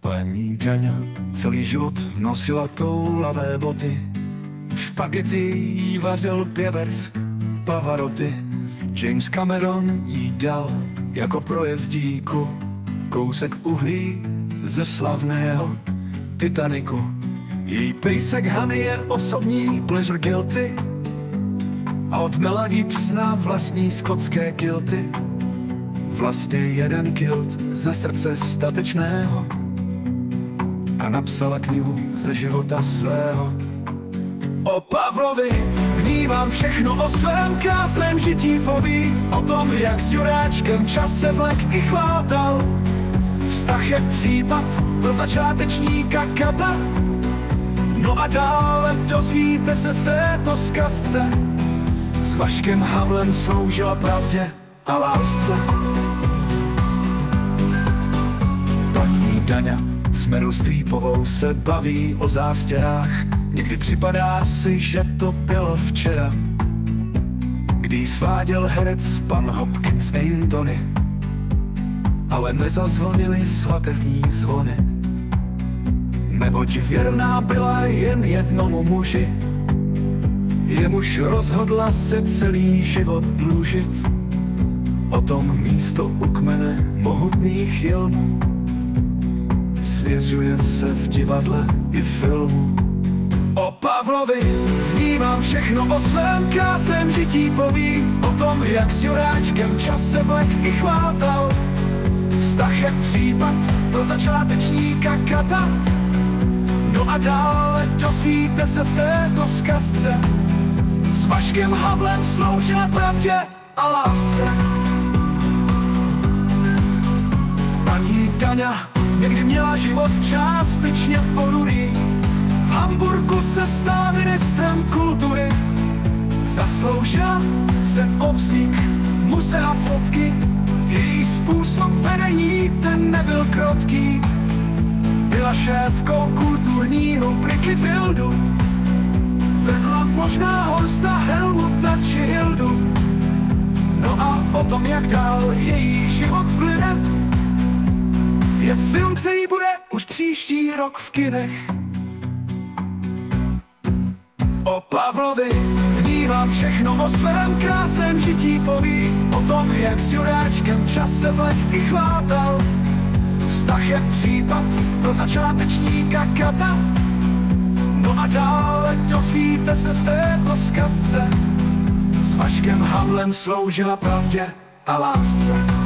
Paní Daňa celý život nosila toulavé boty. Špagety jí vařil pěvec Pavarotti. James Cameron jí dal jako projev díku kousek uhlí ze slavného Titaniku. Její pejsek Honey je osobní pleasure guilty a od Melanie Psna vlastní skotské kilty. Vlastně jeden kilt ze srdce statečného a napsala knihu ze života svého. O Pavlovi vnívám všechno, o svém krásném žití poví, o tom, jak s Juráčkem čas se vlek i chvátal. Vztah je případ pro začátečníka kata. No a dále dozvíte se v této zkazce. S Vaškem Havlem sloužila pravdě a lásce. Paní Daňa s Meryl Streepovou se baví o zástěrách. Někdy připadá si, že to bylo včera, kdy sváděl herec pan Hopkins Anthony, ale nezazvonily svatební zvony, neboť věrná byla jen jednomu muži, jemuž rozhodla se celý život dlužit. O tom místo u kmene mohutných jelmů svěřuje se v divadle i filmu. O Pavlovi vnívám všechno, o svém krásném žití poví, o tom, jak s Juráčkem čas se vlek i chvátal. Vztah je případ pro začátečníka kata. No a dále dozvíte se v této zkazce. S Vaškem Havlem sloužila pravdě a lásce. Paní Daňa někdy měla život částečně ponurý. V Hamburku se stala ministrem kultury. Zasloužila se o vznik muzea fotky. Její způsob vedení, ten nebyl krotký. Byla šéfkou kulturní rubriky Bildu. Vedla možná Horsta, Helmuta či Hildu. No a o tom, jak dál její život plyne, je film, který bude už příští rok v kinech. O Pavlovi vnívám všechno, o svém krásném žití poví, o tom, jak s Juráčkem čas se vlek i chvátal. Vztah je případ pro začátečníka kata. No a dále dozvíte se v této zkazce. S Vaškem Havlem sloužila pravdě a lásce.